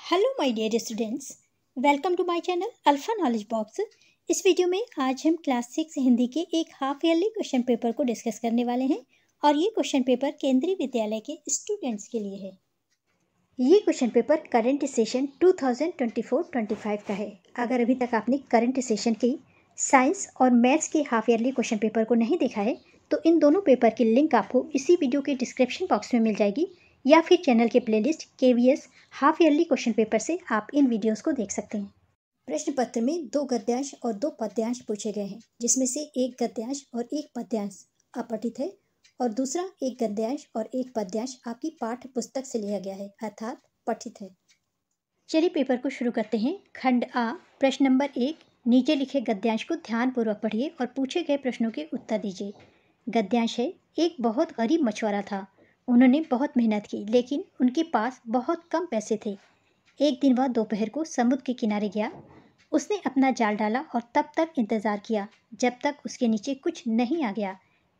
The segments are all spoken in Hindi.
Hello my dear students, welcome to my channel alpha knowledge box. इस वीडियो में आज हम क्लास 6 हिंदी के एक हाफ ईयरली क्वेश्चन पेपर को डिस्कस करने वाले हैं और ये क्वेश्चन पेपर केंद्रीय विद्यालय के स्टूडेंट्स के लिए है। ये क्वेश्चन पेपर करंट सेशन 2024-25 का है। अगर अभी तक आपने करंट सेशन की साइंस और मैथ्स के हाफ ईयरली क्वेश्चन पेपर को नहीं देखा है तो इन दोनों पेपर की लिंक आपको इसी वीडियो के डिस्क्रिप्शन बॉक्स में मिल जाएगी या फिर चैनल के playlist KVS half yearly question paper से आप इन वीडियोस को देख सकते हैं। प्रश्न पत्र में 2 गद्यांश और 2 पद्यांश पूछे गए हैं, जिसमें से एक गद्यांश और एक पद्यांश अपठित है और दूसरा एक गद्यांश और एक पद्यांश आपकी पाठ्य पुस्तक से लिया गया है, अर्थात पठित है। चलिए पेपर को शुरू करते हैं। खंड आ, प्रश्न नंबर 1, नीचे लिखे गद्यांश को ध्यानपूर्वक पढ़िए और पूछे गए प्रश्नों के उत्तर दीजिए। गद्यांश है, एक बहुत गरीब मछुआरा था। उन्होंने बहुत मेहनत की, लेकिन उनके पास बहुत कम पैसे थे। एक दिन वह दोपहर को समुद्र के किनारे गया। उसने अपना जाल डाला और तब तक इंतज़ार किया जब तक उसके नीचे कुछ नहीं आ गया।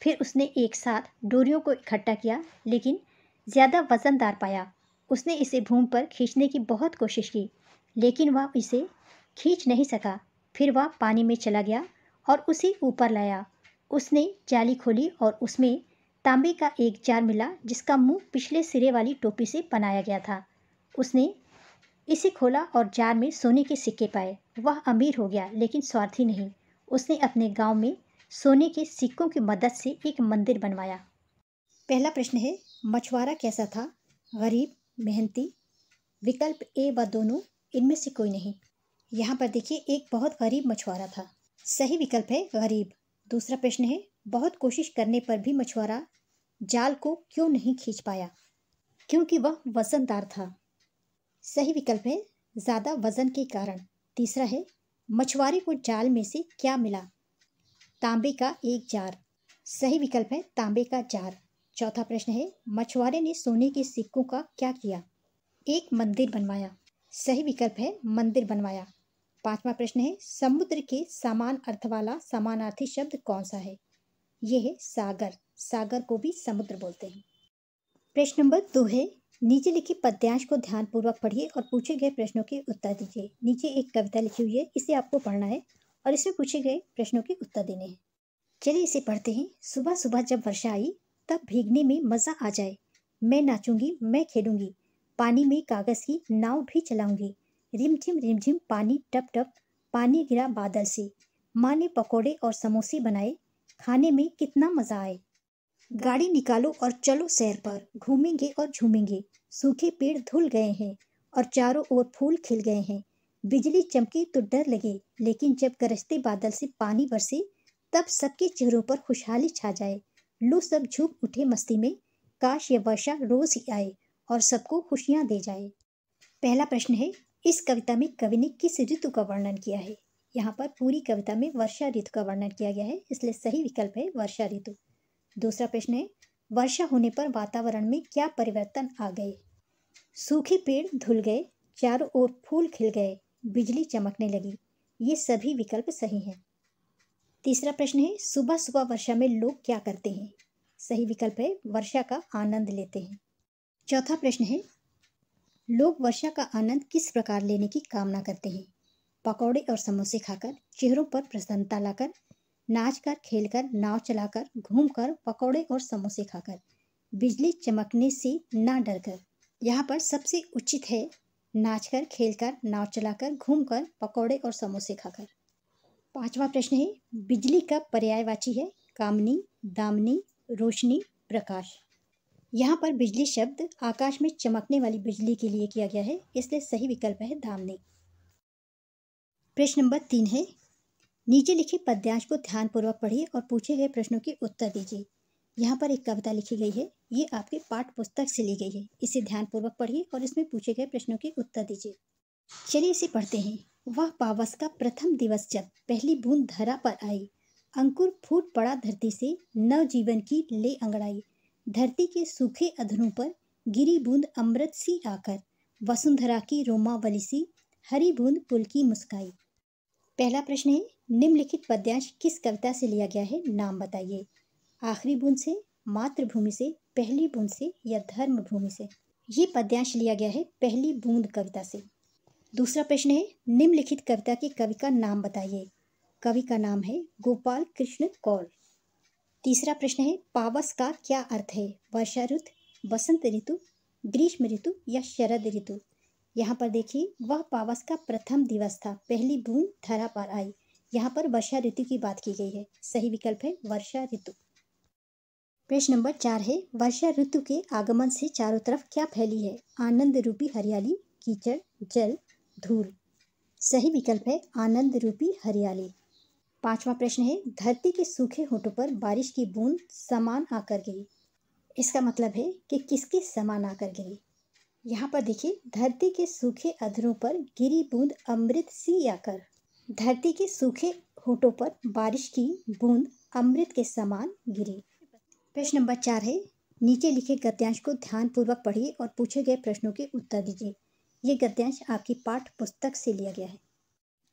फिर उसने एक साथ डोरियों को इकट्ठा किया, लेकिन ज़्यादा वज़नदार पाया। उसने इसे भूमि पर खींचने की बहुत कोशिश की, लेकिन वह इसे खींच नहीं सका। फिर वह पानी में चला गया और उसे ऊपर लाया। उसने जाली खोली और उसमें तांबे का एक जार मिला, जिसका मुंह पिछले सिरे वाली टोपी से बनाया गया था। उसने इसे खोला और जार में सोने के सिक्के पाए। वह अमीर हो गया, लेकिन स्वार्थी नहीं। उसने अपने गांव में सोने के सिक्कों की मदद से एक मंदिर बनवाया। पहला प्रश्न है, मछुआरा कैसा था? गरीब, मेहनती। विकल्प ए व दोनों, इनमें से कोई नहीं। यहाँ पर देखिए, एक बहुत गरीब मछुआरा था। सही विकल्प है गरीब। दूसरा प्रश्न है, बहुत कोशिश करने पर भी मछुआरा जाल को क्यों नहीं खींच पाया? क्योंकि वह वजनदार था। सही विकल्प है ज़्यादा वजन के कारण। तीसरा है, मछुआरे को जाल में से क्या मिला? तांबे का एक जार। सही विकल्प है तांबे का जार। चौथा प्रश्न है, मछुआरे ने सोने के सिक्कों का क्या किया? एक मंदिर बनवाया। सही विकल्प है मंदिर बनवाया। पांचवा प्रश्न है, समुद्र के समान अर्थ वाला समानार्थी शब्द कौन सा है? यह है सागर। सागर को भी समुद्र बोलते हैं। प्रश्न नंबर 2 है, नीचे लिखे पद्यांश को ध्यानपूर्वक पढ़िए और पूछे गए प्रश्नों के उत्तर दीजिए। नीचे एक कविता लिखी हुई है, इसे आपको पढ़ना है और इसमें पूछे गए प्रश्नों के उत्तर देने हैं। चलिए इसे पढ़ते हैं। सुबह सुबह जब वर्षा आई, तब भीगने में मज़ा आ जाए। मैं नाचूंगी, मैं खेलूंगी, पानी में कागज़ की नाव भी चलाऊंगी। रिमझिम पानी टप टप, पानी गिरा बादल से। माँ ने पकौड़े और समोसे बनाए, खाने में कितना मज़ा आए। गाड़ी निकालो और चलो सैर पर, घूमेंगे और झूमेंगे। सूखे पेड़ धुल गए हैं और चारों ओर फूल खिल गए हैं। बिजली चमके तो डर लगे, लेकिन जब गरजते बादल से पानी बरसे, तब सबके चेहरों पर खुशहाली छा जाए। लो सब झूम उठे मस्ती में, काश ये वर्षा रोज ही आए और सबको खुशियाँ दे जाए। पहला प्रश्न है, इस कविता में कवि ने किस ऋतु का वर्णन किया है? यहाँ पर पूरी कविता में वर्षा ऋतु का वर्णन किया गया है, इसलिए सही विकल्प है वर्षा ऋतु। दूसरा प्रश्न है, वर्षा होने पर वातावरण में क्या परिवर्तन आ गए? सूखे पेड़ धुल गए, चारों ओर फूल खिल गए, बिजली चमकने लगी। ये सभी विकल्प सही हैं। तीसरा प्रश्न है, सुबह सुबह वर्षा में लोग क्या करते हैं? सही विकल्प है वर्षा का आनंद लेते हैं। चौथा प्रश्न है, लोग वर्षा का आनंद किस प्रकार लेने की कामना करते हैं? पकौड़े और समोसे खाकर, चेहरों पर प्रसन्नता लाकर, नाचकर, खेलकर, नाव चलाकर, घूमकर, पकौड़े और समोसे खाकर, बिजली चमकने से ना डरकर। यहाँ पर सबसे उचित है नाचकर, खेलकर, नाव चलाकर, घूमकर, पकौड़े और समोसे खाकर। पांचवा प्रश्न है, बिजली का पर्यायवाची है कामनी, दामिनी, रोशनी, प्रकाश। यहाँ पर बिजली शब्द आकाश में चमकने वाली बिजली के लिए किया गया है, इसलिए सही विकल्प है दामिनी। प्रश्न नंबर 3 है, नीचे लिखे पद्यांश को ध्यानपूर्वक पढ़िए और पूछे गए प्रश्नों के उत्तर दीजिए। यहाँ पर एक कविता लिखी गई है, ये आपके पाठ्य पुस्तक से ली गई है। इसे ध्यानपूर्वक पढ़िए और इसमें पूछे गए प्रश्नों के उत्तर दीजिए। चलिए इसे पढ़ते हैं। वह पावस का प्रथम दिवस जब पहली बूंद धरा पर आई, अंकुर फूट पड़ा धरती से, नव जीवन की ले अंगड़ाई। धरती के सूखे अधरों पर गिरी बूंद अमृत सी आकर, वसुंधरा की रोमावली सी, हरी बूंद पुल की मुस्काई। पहला प्रश्न है, निम्नलिखित पद्यांश किस कविता से लिया गया है? नाम बताइए। आखिरी बूंद से, मातृभूमि से, पहली बूंद से या धर्म भूमि से? ये पद्यांश लिया गया है पहली बूंद कविता से। दूसरा प्रश्न है, निम्नलिखित कविता के कवि का नाम बताइए। कवि का नाम है गोपाल कृष्ण कौल। तीसरा प्रश्न है, पावस का क्या अर्थ है? वर्षा ऋतु, बसंत ऋतु, ग्रीष्म ऋतु या शरद ऋतु? यहाँ पर देखिए, वह पावस का प्रथम दिवस था, पहली बूंद धरा पर आई। यहाँ पर वर्षा ऋतु की बात की गई है। सही विकल्प है वर्षा ऋतु। प्रश्न नंबर 4 है, वर्षा ऋतु के आगमन से चारों तरफ क्या फैली है? आनंद रूपी हरियाली, कीचड़, जल, धूल। सही विकल्प है आनंद रूपी हरियाली। पांचवा प्रश्न है, धरती के सूखे होठों पर बारिश की बूंद समान आकर गिरी। इसका मतलब है कि किसके समान आकर गिरी? यहाँ पर देखिए, धरती के सूखे अधरों पर गिरी बूंद अमृत सी आकर। धरती के सूखे होठों पर बारिश की बूंद अमृत के समान गिरी। प्रश्न नंबर 4 है, नीचे लिखे गद्यांश को ध्यानपूर्वक पढ़िए और पूछे गए प्रश्नों के उत्तर दीजिए। ये गद्यांश आपकी पाठ्य पुस्तक से लिया गया है।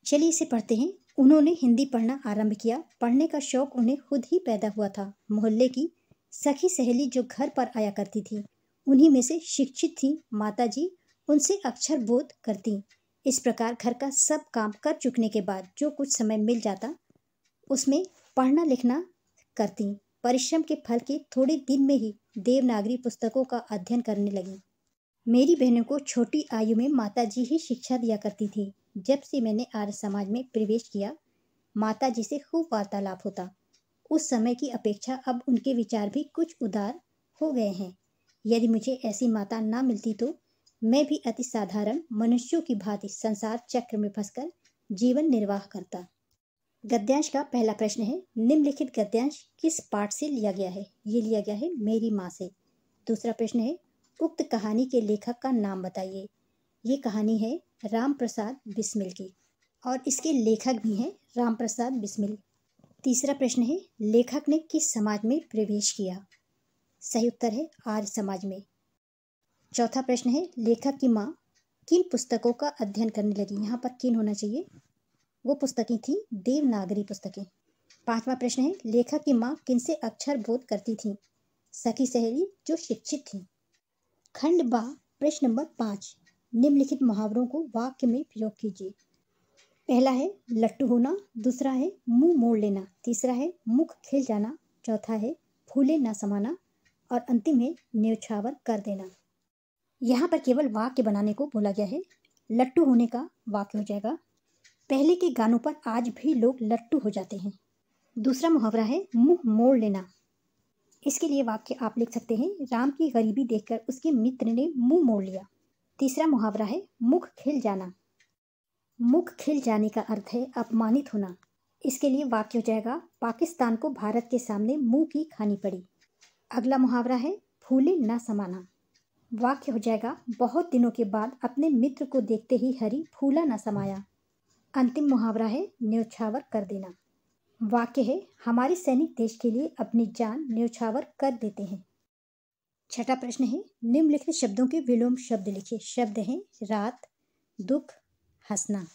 चलिए इसे पढ़ते हैं। उन्होंने हिंदी पढ़ना आरंभ किया। पढ़ने का शौक उन्हें खुद ही पैदा हुआ था। मोहल्ले की सखी सहेली जो घर पर आया करती थी, उन्हीं में से शिक्षित थी। माताजी उनसे अक्षर बोध करती। इस प्रकार घर का सब काम कर चुकने के बाद जो कुछ समय मिल जाता, उसमें पढ़ना लिखना करती। परिश्रम के फल के थोड़े दिन में ही देवनागरी पुस्तकों का अध्ययन करने लगी। मेरी बहनों को छोटी आयु में माताजी ही शिक्षा दिया करती थी। जब से मैंने आर्य समाज में प्रवेश किया, माताजी से खूब वार्तालाप होता। उस समय की अपेक्षा अब उनके विचार भी कुछ उदार हो गए हैं। यदि मुझे ऐसी माता ना मिलती तो मैं भी अति साधारण मनुष्यों की भांति संसार चक्र में फंसकर जीवन निर्वाह करता। गद्यांश का पहला प्रश्न है, निम्नलिखित गद्यांश किस पाठ से लिया गया है? ये लिया गया है मेरी माँ से। दूसरा प्रश्न है, उक्त कहानी के लेखक का नाम बताइए। ये कहानी है राम प्रसाद बिस्मिल की और इसके लेखक भी हैं राम प्रसाद बिस्मिल। तीसरा प्रश्न है, लेखक ने किस समाज में प्रवेश किया? सही उत्तर है आर्य समाज में। चौथा प्रश्न है, लेखक की माँ किन पुस्तकों का अध्ययन करने लगी? यहाँ पर किन होना चाहिए, वो पुस्तकें थी देवनागरी पुस्तकें। पांचवा प्रश्न है, लेखक की माँ किनसे अक्षर बोध करती थी? सखी सहेली जो शिक्षित थी। खंड बा प्रश्न नंबर 5, निम्नलिखित मुहावरों को वाक्य में प्रयोग कीजिए। पहला है लट्टू होना, दूसरा है मुंह मोड़ लेना, तीसरा है मुख खिल जाना, चौथा है फूले ना समाना और अंतिम है न्यौछावर कर देना। यहाँ पर केवल वाक्य बनाने को बोला गया है। लट्टू होने का वाक्य हो जाएगा, पहले के गानों पर आज भी लोग लट्टू हो जाते हैं। दूसरा मुहावरा है मुंह मोड़ लेना। इसके लिए वाक्य आप लिख सकते हैं, राम की गरीबी देखकर उसके मित्र ने मुंह मोड़ लिया। तीसरा मुहावरा है मुख खिल जाना। मुख खिल जाने का अर्थ है अपमानित होना। इसके लिए वाक्य हो जाएगा, पाकिस्तान को भारत के सामने मुंह की खानी पड़ी। अगला मुहावरा है फूले ना समाना। वाक्य हो जाएगा, बहुत दिनों के बाद अपने मित्र को देखते ही हरि फूला ना समाया। अंतिम मुहावरा है न्यौछावर कर देना। वाक्य है, हमारे सैनिक देश के लिए अपनी जान न्यौछावर कर देते हैं। छठा प्रश्न है, निम्नलिखित शब्दों के विलोम शब्द लिखिए। शब्द हैं रात, दुख, हंसना।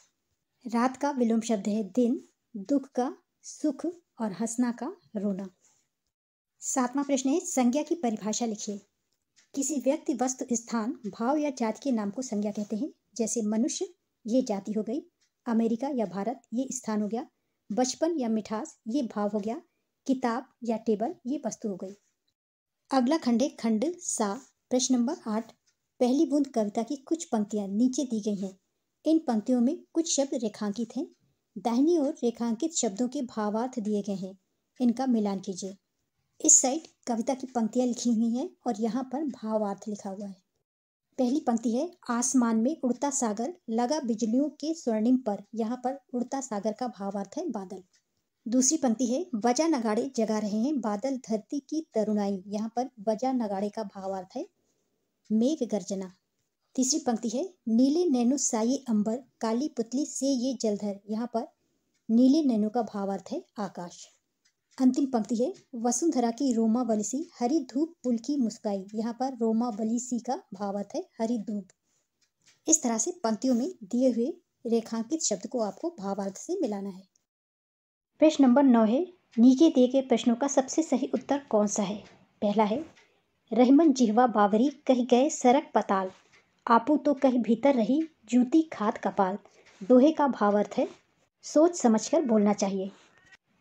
रात का विलोम शब्द है दिन, दुख का सुख और हंसना का रोना। सातवां प्रश्न है, संज्ञा की परिभाषा लिखिए। किसी व्यक्ति, वस्तु, स्थान, भाव या जाति के नाम को संज्ञा कहते हैं। जैसे मनुष्य, ये जाति हो गई। अमेरिका या भारत, ये स्थान हो गया। बचपन या मिठास, ये भाव हो गया। किताब या टेबल, ये वस्तु हो गई। अगला खंड है खंड सा प्रश्न नंबर 8, पहली बूंद कविता की कुछ पंक्तियां नीचे दी गई हैं। इन पंक्तियों में कुछ शब्द रेखांकित हैं। दाहिनी ओर रेखांकित शब्दों के भावार्थ दिए गए हैं, इनका मिलान कीजिए। इस साइड कविता की पंक्तियां लिखी हुई हैं और यहाँ पर भावार्थ लिखा हुआ है। पहली पंक्ति है, आसमान में उड़ता सागर लगा बिजलियों के स्वर्णिम पर। यहाँ पर उड़ता सागर का भावार्थ है बादल। दूसरी पंक्ति है, बजा नगाड़े जगा रहे हैं बादल धरती की तरुणाई। यहाँ पर बजा नगाड़े का भावार्थ है मेघ गर्जना। तीसरी पंक्ति है, नीले नैनो साये अंबर काली पुतली से ये जलधर। यहाँ पर नीले नैनो का भावार्थ है आकाश। अंतिम पंक्ति है, वसुंधरा की रोमावली सी हरी धूप पुल की मुस्काई। यहाँ पर रोमावली सी का भावार्थ है हरी धूप। इस तरह से पंक्तियों में दिए हुए रेखांकित शब्द को आपको भावार्थ से मिलाना है। प्रश्न नंबर 9 है, नीचे दिए गए प्रश्नों का सबसे सही उत्तर कौन सा है? पहला है, रहमन जिहवा बावरी कह गए सरक पताल, आपू तो कह भीतर रही जूती खाद कपाल। दोहे का भावार्थ है सोच समझकर बोलना चाहिए।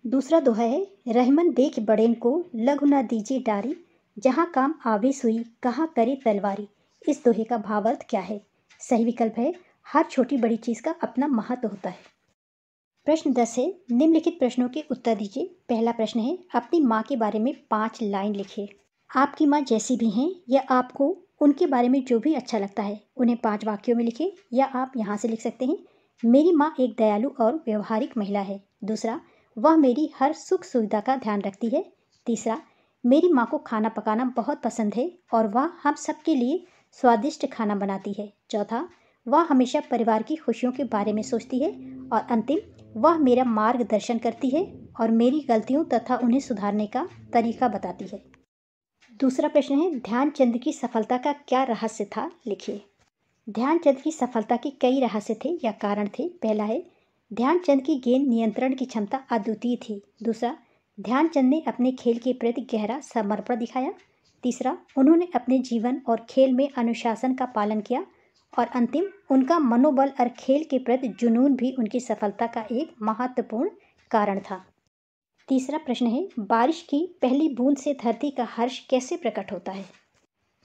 दूसरा दोहा है रहमन देख बड़ेन को लघु न दीजिए डारी, जहाँ काम आवे सुई कहाँ करे तलवारी। इस दोहे का भावार्थ क्या है? सही विकल्प है हर छोटी बड़ी चीज़ का अपना महत्व होता है। प्रश्न 10 है निम्नलिखित प्रश्नों के उत्तर दीजिए। पहला प्रश्न है अपनी माँ के बारे में 5 लाइन लिखिए। आपकी माँ जैसी भी हैं या आपको उनके बारे में जो भी अच्छा लगता है उन्हें 5 वाक्यों में लिखिए, या आप यहाँ से लिख सकते हैं मेरी माँ एक दयालु और व्यवहारिक महिला है। दूसरा, वह मेरी हर सुख सुविधा का ध्यान रखती है। तीसरा, मेरी माँ को खाना पकाना बहुत पसंद है और वह हम सबके लिए स्वादिष्ट खाना बनाती है। चौथा, वह हमेशा परिवार की खुशियों के बारे में सोचती है। और अंतिम, वह मेरा मार्गदर्शन करती है और मेरी गलतियों तथा उन्हें सुधारने का तरीका बताती है। दूसरा प्रश्न है ध्यानचंद की सफलता का क्या रहस्य था? लिखिए। ध्यानचंद की सफलता के कई रहस्य थे या कारण थे। पहला है ध्यानचंद की गेंद नियंत्रण की क्षमता अद्वितीय थी। दूसरा, ध्यानचंद ने अपने खेल के प्रति गहरा समर्पण दिखाया। तीसरा, उन्होंने अपने जीवन और खेल में अनुशासन का पालन किया। और अंतिम, उनका मनोबल और खेल के प्रति जुनून भी उनकी सफलता का एक महत्वपूर्ण कारण था। तीसरा प्रश्न है बारिश की पहली बूंद से धरती का हर्ष कैसे प्रकट होता है?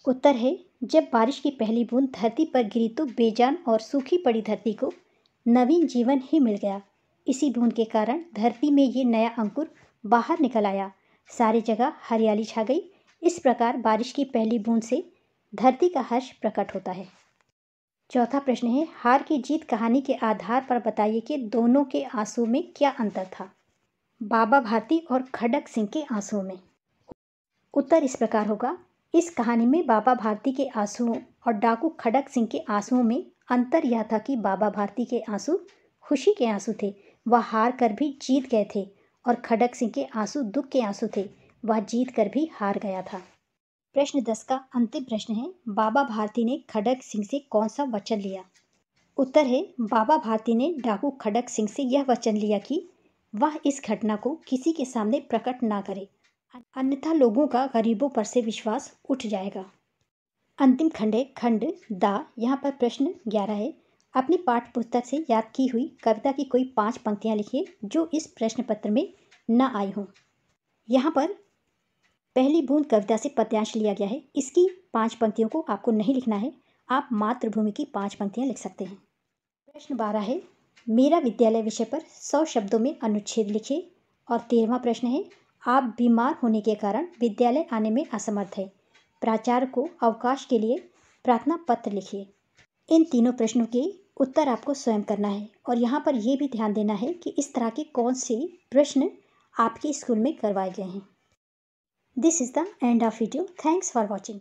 उत्तर है जब बारिश की पहली बूंद धरती पर गिरी तो बेजान और सूखी पड़ी धरती को नवीन जीवन ही मिल गया। इसी बूंद के कारण धरती में ये नया अंकुर बाहर निकल आया, सारी जगह हरियाली छा गई। इस प्रकार बारिश की पहली बूंद से धरती का हर्ष प्रकट होता है। चौथा प्रश्न है हार की जीत कहानी के आधार पर बताइए कि दोनों के आंसू में क्या अंतर था? बाबा भारती और खड़क सिंह के आंसुओं में। उत्तर इस प्रकार होगा, इस कहानी में बाबा भारती के आंसुओं और डाकू खड़क सिंह के आंसुओं में अंतर यह था कि बाबा भारती के आंसू खुशी के आंसू थे, वह हार कर भी जीत गए थे, और खड़क सिंह के आंसू दुख के आंसू थे, वह जीत कर भी हार गया था। प्रश्न 10 का अंतिम प्रश्न है बाबा भारती ने खड़क सिंह से कौन सा वचन लिया? उत्तर है बाबा भारती ने डाकू खड़क सिंह से यह वचन लिया कि वह इस घटना को किसी के सामने प्रकट ना करे, अन्यथा लोगों का गरीबों पर से विश्वास उठ जाएगा। अंतिम खंड है खंड दा। यहाँ पर प्रश्न 11 है अपनी पाठ्य पुस्तक से याद की हुई कविता की कोई 5 पंक्तियाँ लिखिए जो इस प्रश्न पत्र में न आई हों। यहाँ पर पहली बूंद कविता से पद्यांश लिया गया है, इसकी 5 पंक्तियों को आपको नहीं लिखना है, आप मातृभूमि की 5 पंक्तियाँ लिख सकते हैं। प्रश्न 12 है मेरा विद्यालय विषय पर 100 शब्दों में अनुच्छेद लिखिए। और 13वां प्रश्न है आप बीमार होने के कारण विद्यालय आने में असमर्थ है, प्राचार्य को अवकाश के लिए प्रार्थना पत्र लिखिए। इन तीनों प्रश्नों के उत्तर आपको स्वयं करना है, और यहाँ पर यह भी ध्यान देना है कि इस तरह के कौन से प्रश्न आपके स्कूल में करवाए गए हैं। This is the end of video. Thanks for watching.